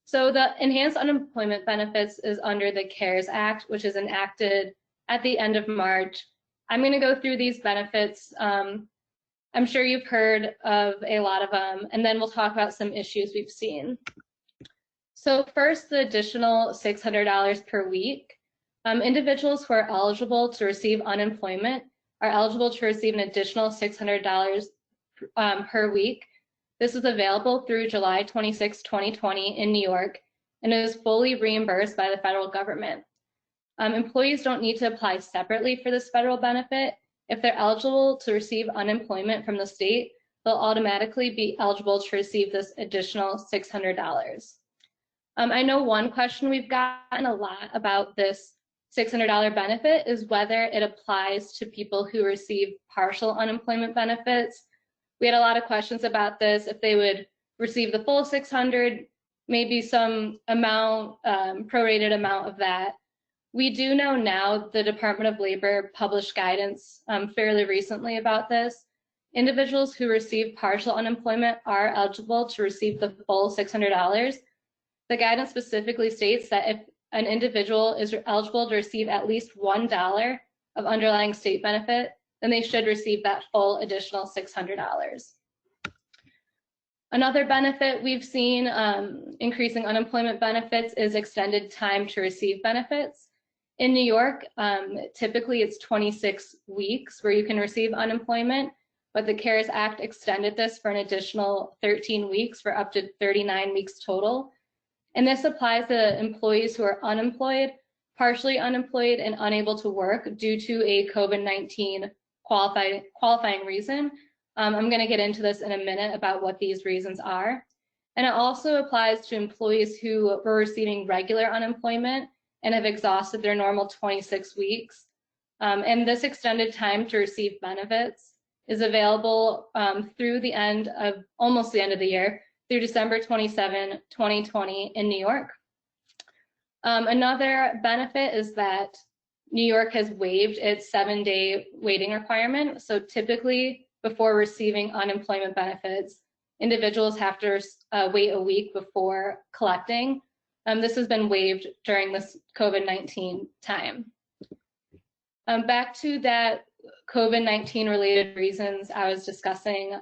So the enhanced unemployment benefits is under the CARES Act, which is enacted at the end of March. I'm going to go through these benefits. I'm sure you've heard of a lot of them, and then we'll talk about some issues we've seen. So first, the additional $600 per week. Individuals who are eligible to receive unemployment are eligible to receive an additional $600 per week. This is available through July 26, 2020 in New York, and it is fully reimbursed by the federal government. Employees don't need to apply separately for this federal benefit. If they're eligible to receive unemployment from the state, they'll automatically be eligible to receive this additional $600. I know one question we've gotten a lot about this $600 benefit is whether it applies to people who receive partial unemployment benefits. We had a lot of questions about this, if they would receive the full $600, maybe some amount, prorated amount of that. We do know now the Department of Labor published guidance fairly recently about this. Individuals who receive partial unemployment are eligible to receive the full $600. The guidance specifically states that if an individual is eligible to receive at least $1 of underlying state benefit, then they should receive that full additional $600. Another benefit we've seen increasing unemployment benefits is extended time to receive benefits. In New York, typically it's 26 weeks where you can receive unemployment, but the CARES Act extended this for an additional 13 weeks for up to 39 weeks total. And this applies to employees who are unemployed, partially unemployed, and unable to work due to a COVID-19 qualifying reason. I'm going to get into this in a minute about what these reasons are. And it also applies to employees who were receiving regular unemployment and have exhausted their normal 26 weeks. And this extended time to receive benefits is available through the end of, almost the end of the year, through December 27, 2020 in New York. Another benefit is that New York has waived its 7-day waiting requirement. So typically, before receiving unemployment benefits, individuals have to wait a week before collecting. This has been waived during this COVID-19 time. Back to that COVID-19 related reasons I was discussing,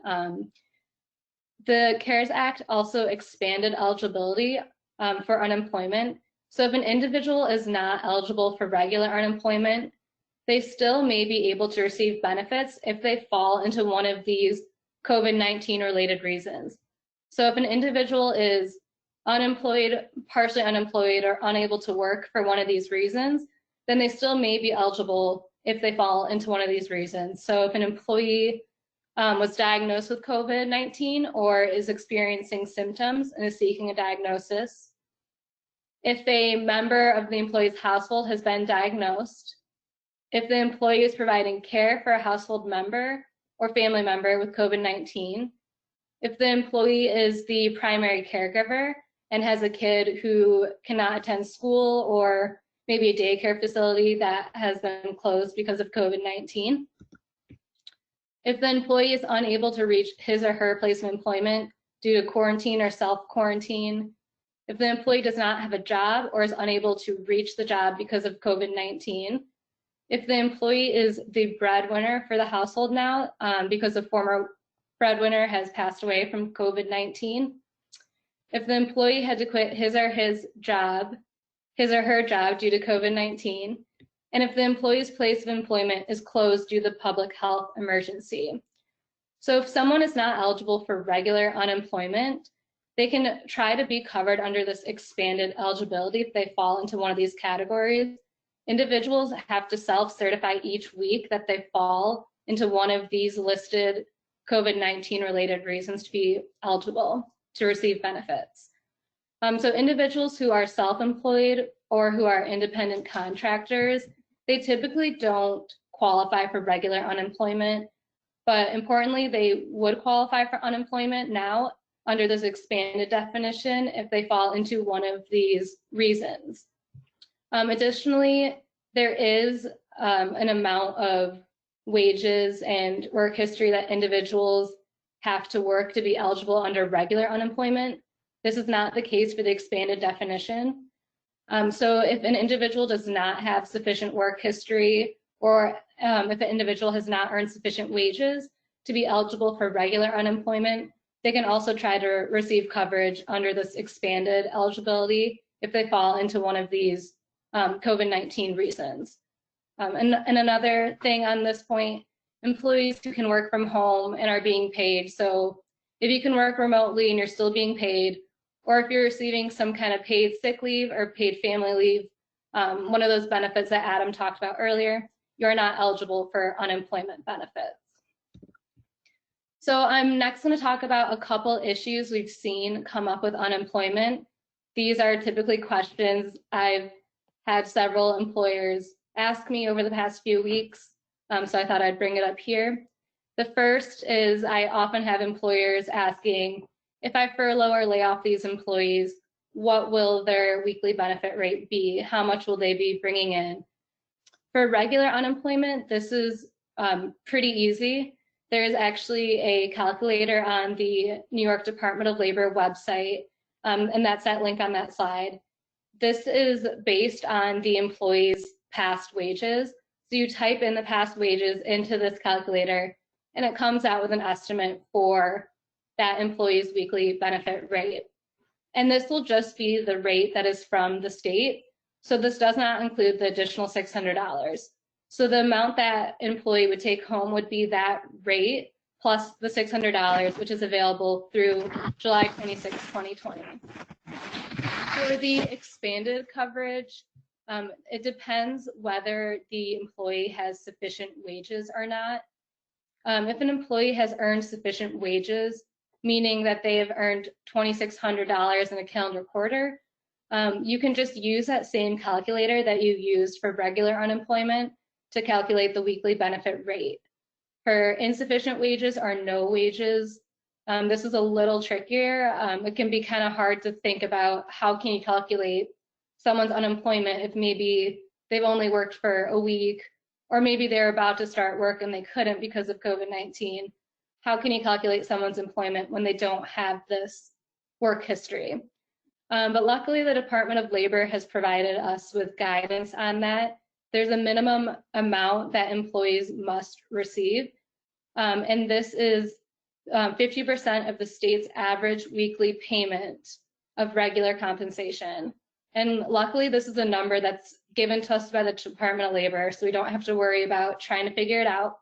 the CARES Act also expanded eligibility for unemployment. So if an individual is not eligible for regular unemployment, they still may be able to receive benefits if they fall into one of these COVID-19 related reasons. So if an individual is unemployed, partially unemployed, or unable to work for one of these reasons, then they still may be eligible if they fall into one of these reasons. So if an employee was diagnosed with COVID-19 or is experiencing symptoms and is seeking a diagnosis, if a member of the employee's household has been diagnosed, if the employee is providing care for a household member or family member with COVID-19, if the employee is the primary caregiver and has a kid who cannot attend school or maybe a daycare facility that has been closed because of COVID-19, if the employee is unable to reach his or her place of employment due to quarantine or self-quarantine, if the employee does not have a job or is unable to reach the job because of COVID-19, if the employee is the breadwinner for the household now because the former breadwinner has passed away from COVID-19, if the employee had to quit his or her job due to COVID-19, and if the employee's place of employment is closed due to the public health emergency. So if someone is not eligible for regular unemployment, they can try to be covered under this expanded eligibility if they fall into one of these categories. Individuals have to self-certify each week that they fall into one of these listed COVID-19 related reasons to be eligible to receive benefits. So individuals who are self-employed or who are independent contractors, they typically don't qualify for regular unemployment, but importantly, they would qualify for unemployment now under this expanded definition if they fall into one of these reasons. Additionally, there is an amount of wages and work history that individuals have to work to be eligible under regular unemployment. This is not the case for the expanded definition. So if an individual does not have sufficient work history, or if an individual has not earned sufficient wages to be eligible for regular unemployment, they can also try to receive coverage under this expanded eligibility if they fall into one of these COVID-19 reasons. And another thing on this point, employees who can work from home and are being paid. So if you can work remotely and you're still being paid, or if you're receiving some kind of paid sick leave or paid family leave, one of those benefits that Adam talked about earlier, you're not eligible for unemployment benefits. So I'm next going to talk about a couple issues we've seen come up with unemployment. These are typically questions I've had several employers ask me over the past few weeks, so I thought I'd bring it up here. The first is I often have employers asking, if I furlough or lay off these employees, what will their weekly benefit rate be? How much will they be bringing in? For regular unemployment, this is pretty easy. There is actually a calculator on the New York Department of Labor website, and that's that link on that slide. This is based on the employee's past wages. So you type in the past wages into this calculator, and it comes out with an estimate for that employee's weekly benefit rate. And this will just be the rate that is from the state. So this does not include the additional $600. So the amount that employee would take home would be that rate plus the $600, which is available through July 26, 2020. For the expanded coverage, it depends whether the employee has sufficient wages or not. If an employee has earned sufficient wages, meaning that they have earned $2,600 in a calendar quarter, you can just use that same calculator that you used for regular unemployment to calculate the weekly benefit rate. For insufficient wages or no wages, this is a little trickier. It can be kind of hard to think about how can you calculate someone's unemployment if maybe they've only worked for a week, or maybe they're about to start work and they couldn't because of COVID-19. How can you calculate someone's employment when they don't have this work history? But luckily, the Department of Labor has provided us with guidance on that. There's a minimum amount that employees must receive, and this is 50% of the state's average weekly payment of regular compensation. And luckily, this is a number that's given to us by the Department of Labor, so we don't have to worry about trying to figure it out.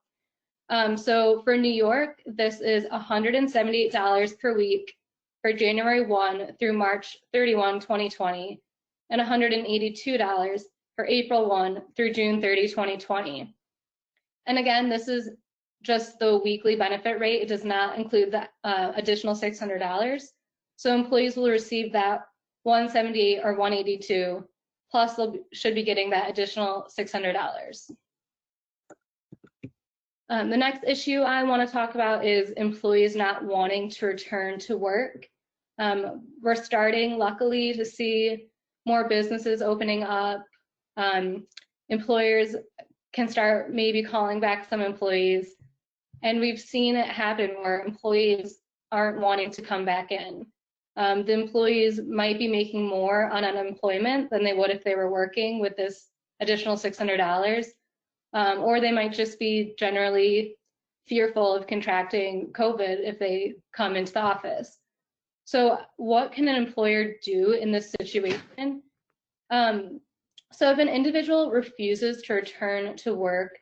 So for New York, this is $178 per week for January 1 through March 31, 2020, and $182 for April 1 through June 30, 2020. And again, this is just the weekly benefit rate. It does not include the additional $600. So employees will receive that 178 or 182, plus they should be getting that additional $600. The next issue I want to talk about is employees not wanting to return to work. We're starting, luckily, to see more businesses opening up. Employers can start maybe calling back some employees, and we've seen it happen where employees aren't wanting to come back in. The employees might be making more on unemployment than they would if they were working with this additional $600, or they might just be generally fearful of contracting COVID if they come into the office. So what can an employer do in this situation? So if an individual refuses to return to work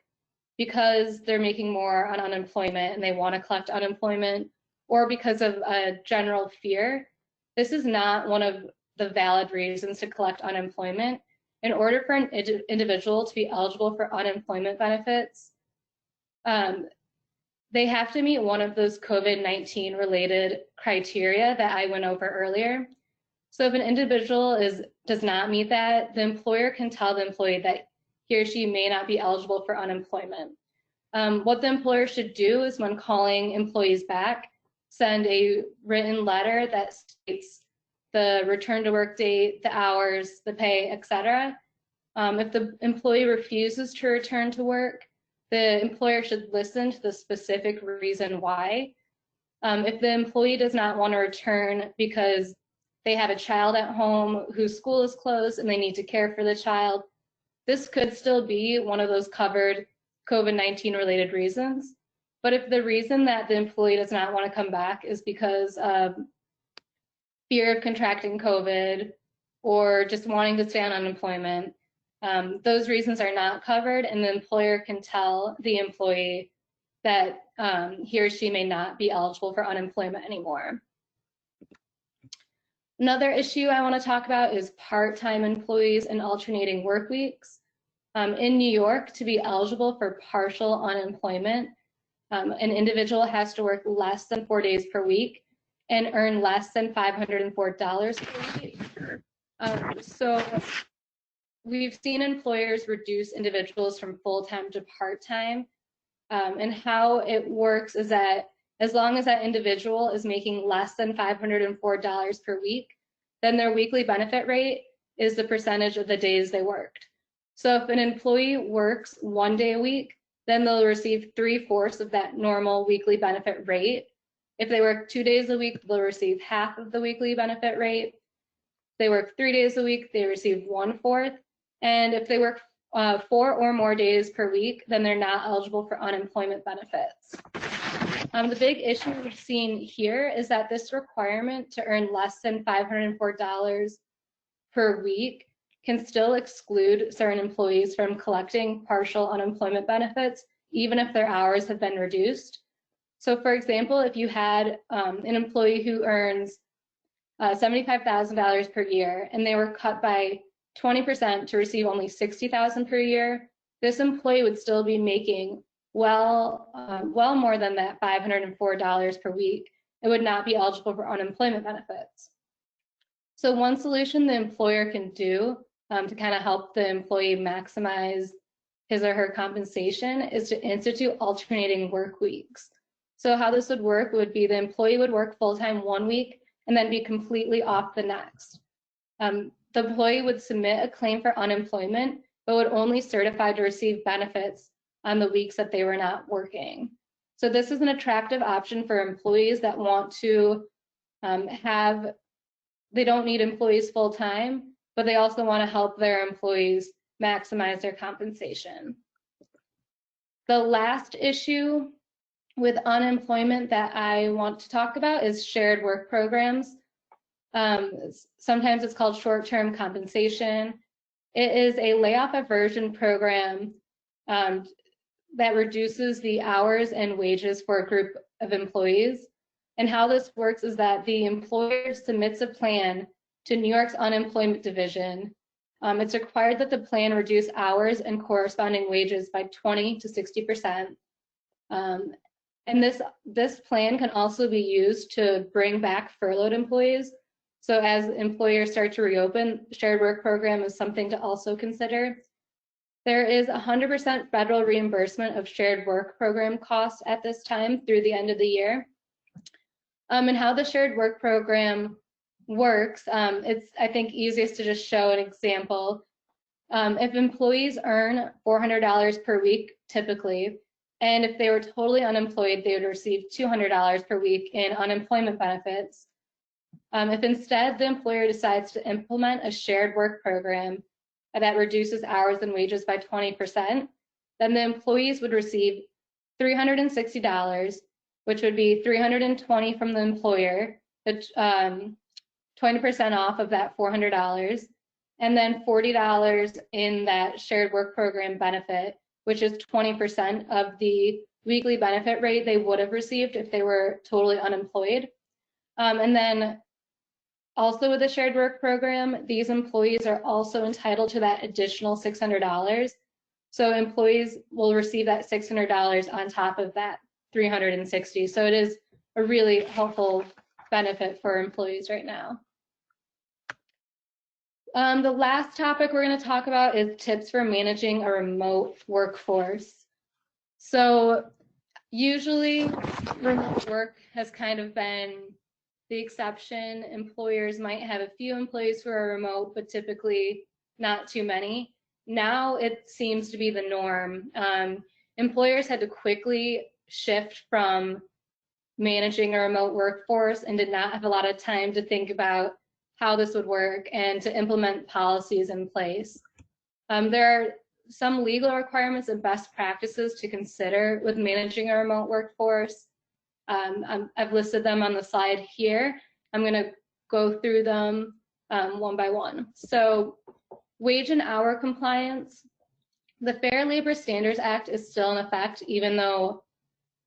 because they're making more on unemployment and they want to collect unemployment, or because of a general fear, this is not one of the valid reasons to collect unemployment. In order for an individual to be eligible for unemployment benefits, they have to meet one of those COVID-19 related criteria that I went over earlier. So if an individual does not meet that, the employer can tell the employee that he or she may not be eligible for unemployment. What the employer should do is, when calling employees back, send a written letter that states the return to work date, the hours, the pay, etc. If the employee refuses to return to work, the employer should listen to the specific reason why. If the employee does not want to return because they have a child at home whose school is closed and they need to care for the child, this could still be one of those covered COVID-19 related reasons. But if the reason that the employee does not want to come back is because of fear of contracting COVID or just wanting to stay on unemployment, those reasons are not covered, and the employer can tell the employee that he or she may not be eligible for unemployment anymore. Another issue I want to talk about is part-time employees and alternating work weeks. In New York, to be eligible for partial unemployment, an individual has to work less than 4 days per week and earn less than $504 per week. So we've seen employers reduce individuals from full-time to part-time, and how it works is that as long as that individual is making less than $504 per week, then their weekly benefit rate is the percentage of the days they worked. So if an employee works 1 day a week, then they'll receive 3/4 of that normal weekly benefit rate. If they work 2 days a week, they'll receive half of the weekly benefit rate. If they work 3 days a week, they receive 1/4. And if they work 4 or more days per week, then they're not eligible for unemployment benefits. The big issue we've seen here is that this requirement to earn less than $504 per week can still exclude certain employees from collecting partial unemployment benefits, even if their hours have been reduced. So for example, if you had an employee who earns $75,000 per year and they were cut by 20% to receive only $60,000 per year, this employee would still be making well more than that $504 per week. It would not be eligible for unemployment benefits. So one solution the employer can do to kind of help the employee maximize his or her compensation is to institute alternating work weeks. So how this would work would be the employee would work full-time 1 week and then be completely off the next. the employee would submit a claim for unemployment, but would only certify to receive benefits on the weeks that they were not working. So this is an attractive option for employees that want to they don't need employees full time, but they also want to help their employees maximize their compensation. The last issue with unemployment that I want to talk about is shared work programs. Sometimes it's called short-term compensation. It is a layoff aversion program that reduces the hours and wages for a group of employees. And how this works is that the employer submits a plan to New York's unemployment division. It's required that the plan reduce hours and corresponding wages by 20 to 60%. And this plan can also be used to bring back furloughed employees. So as employers start to reopen, shared work program is something to also consider. There is 100% federal reimbursement of shared work program costs at this time through the end of the year. And how the shared work program works, it's, I think, easiest to just show an example. If employees earn $400 per week, typically, and if they were totally unemployed, they would receive $200 per week in unemployment benefits. If instead the employer decides to implement a shared work program that reduces hours and wages by 20%, then the employees would receive $360, which would be $320 from the employer, 20% off of that $400, and then $40 in that shared work program benefit, which is 20% of the weekly benefit rate they would have received if they were totally unemployed. And then also with the shared work program, these employees are also entitled to that additional $600. So employees will receive that $600 on top of that $360. So it is a really helpful benefit for employees right now. The last topic we're going to talk about is tips for managing a remote workforce. So usually remote work has kind of been the exception. Employers might have a few employees who are remote, but typically not too many. Now it seems to be the norm. Employers had to quickly shift from managing a remote workforce and did not have a lot of time to think about how this would work and to implement policies in place. There are some legal requirements and best practices to consider with managing a remote workforce. I've listed them on the slide here. I'm going to go through them one by one. So wage and hour compliance. The Fair Labor Standards Act is still in effect, even though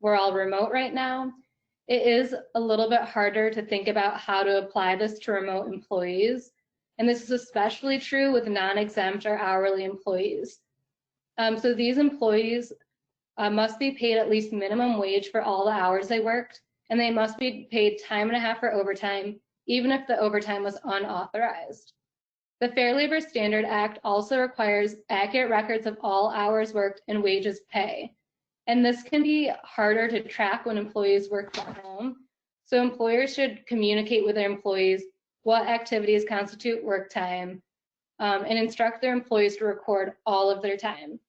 we're all remote right now. It is a little bit harder to think about how to apply this to remote employees. And this is especially true with non-exempt or hourly employees. So these employees must be paid at least minimum wage for all the hours they worked, and they must be paid time and a half for overtime, even if the overtime was unauthorized. The Fair Labor Standards Act also requires accurate records of all hours worked and wages pay. And this can be harder to track when employees work from home. So employers should communicate with their employees what activities constitute work time and instruct their employees to record all of their time.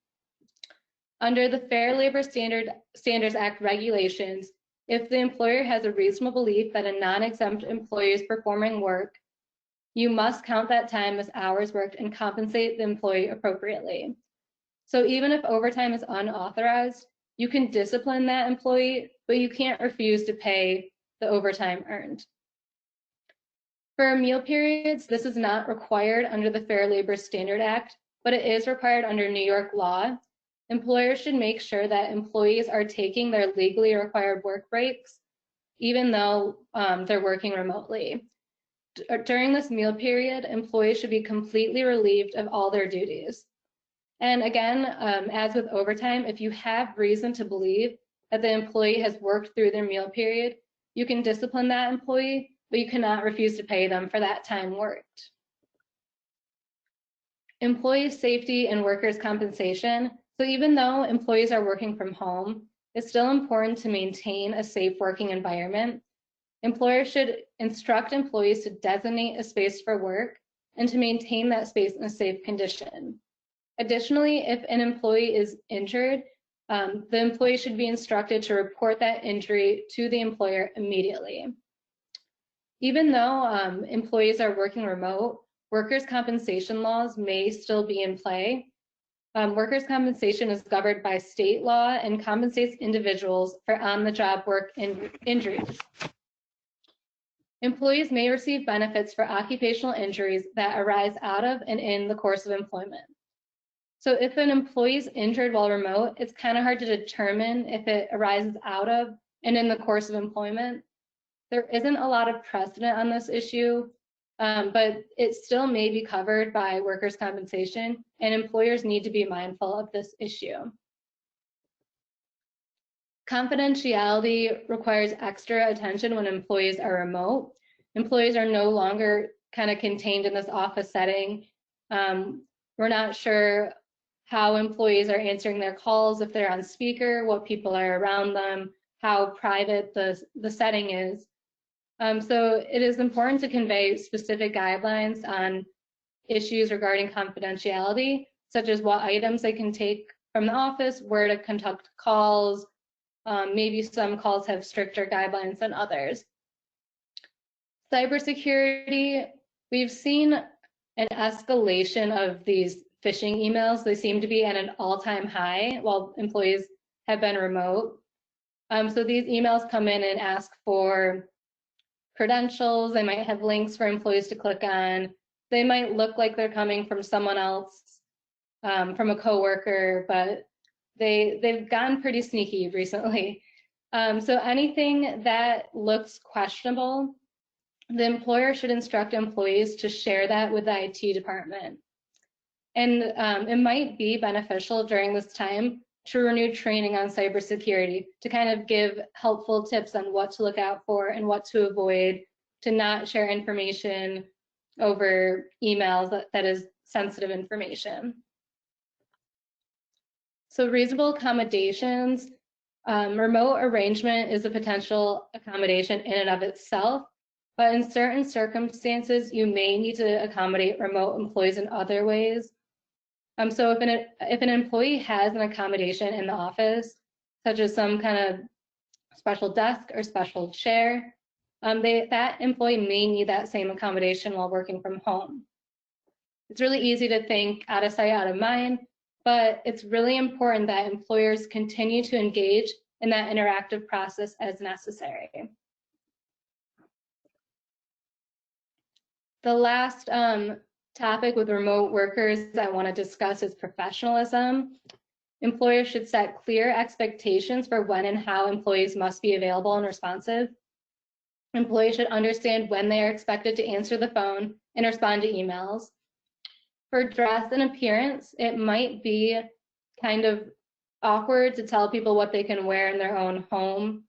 Under the Fair Labor Standards Act regulations, if the employer has a reasonable belief that a non-exempt employee is performing work, you must count that time as hours worked and compensate the employee appropriately. So even if overtime is unauthorized, you can discipline that employee, but you can't refuse to pay the overtime earned. For meal periods, this is not required under the Fair Labor Standards Act, but it is required under New York law. Employers should make sure that employees are taking their legally required work breaks, even though they're working remotely. During this meal period, employees should be completely relieved of all their duties. And again, as with overtime, if you have reason to believe that the employee has worked through their meal period, you can discipline that employee, but you cannot refuse to pay them for that time worked. Employee safety and workers' compensation. So even though employees are working from home, it's still important to maintain a safe working environment. Employers should instruct employees to designate a space for work and to maintain that space in a safe condition. Additionally, if an employee is injured, the employee should be instructed to report that injury to the employer immediately. Even though employees are working remote, workers' compensation laws may still be in play. Workers' compensation is governed by state law and compensates individuals for on-the-job work injuries. Employees may receive benefits for occupational injuries that arise out of and in the course of employment. So if an employee is injured while remote, it's kind of hard to determine if it arises out of and in the course of employment. There isn't a lot of precedent on this issue, but it still may be covered by workers' compensation, and employers need to be mindful of this issue. Confidentiality requires extra attention when employees are remote. Employees are no longer kind of contained in this office setting. We're not sure how employees are answering their calls, if they're on speaker, what people are around them, how private the setting is. So it is important to convey specific guidelines on issues regarding confidentiality, such as what items they can take from the office, where to conduct calls. Maybe some calls have stricter guidelines than others. Cybersecurity, we've seen an escalation of these phishing emails. They seem to be at an all-time high while employees have been remote. So these emails come in and ask for credentials. They might have links for employees to click on. They might look like they're coming from someone else, from a coworker, but they've gotten pretty sneaky recently. So anything that looks questionable, the employer should instruct employees to share that with the IT department. And it might be beneficial during this time to renew training on cybersecurity, to kind of give helpful tips on what to look out for and what to avoid, to not share information over emails that is sensitive information. So reasonable accommodations, remote arrangement is a potential accommodation in and of itself, but in certain circumstances, you may need to accommodate remote employees in other ways. So if an employee has an accommodation in the office, such as some kind of special desk or special chair, that employee may need that same accommodation while working from home. It's really easy to think out of sight, out of mind, but it's really important that employers continue to engage in that interactive process as necessary. The last topic with remote workers I want to discuss is professionalism. Employers should set clear expectations for when and how employees must be available and responsive. Employees should understand when they are expected to answer the phone and respond to emails. For dress and appearance, it might be kind of awkward to tell people what they can wear in their own home,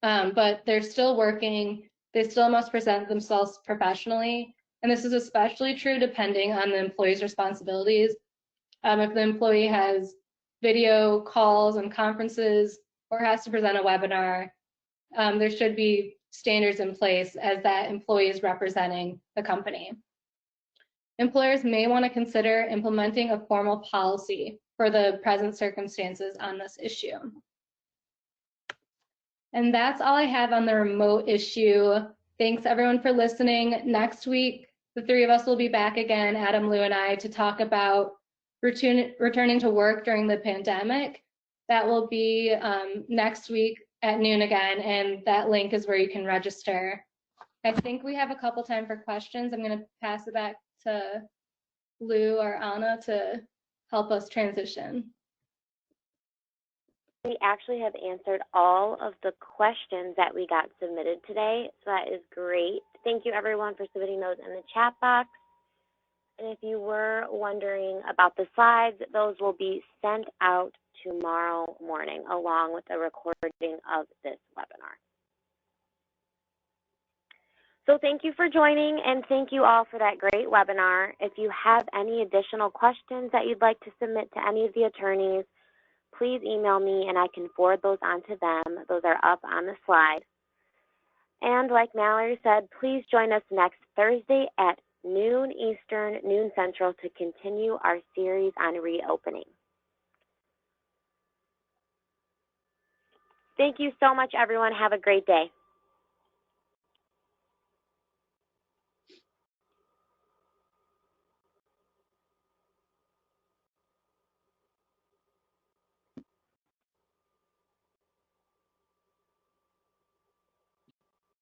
but they're still working. They still must present themselves professionally. And this is especially true depending on the employee's responsibilities. If the employee has video calls and conferences or has to present a webinar, there should be standards in place as that employee is representing the company. Employers may want to consider implementing a formal policy for the present circumstances on this issue. And that's all I have on the remote issue. Thanks everyone for listening. Next week, the three of us will be back again, Adam, Lou, and I, to talk about returning to work during the pandemic. That will be next week at noon again, and that link is where you can register. I think we have a couple time for questions. I'm going to pass it back to Lou or Anna to help us transition. We actually have answered all of the questions that we got submitted today, so that is great. Thank you everyone for submitting those in the chat box. And if you were wondering about the slides, those will be sent out tomorrow morning along with a recording of this webinar. So thank you for joining, and thank you all for that great webinar. If you have any additional questions that you'd like to submit to any of the attorneys, please email me and I can forward those on to them. Those are up on the slide. And like Mallory said, please join us next Thursday at noon Eastern, noon Central, to continue our series on reopening. Thank you so much, everyone. Have a great day.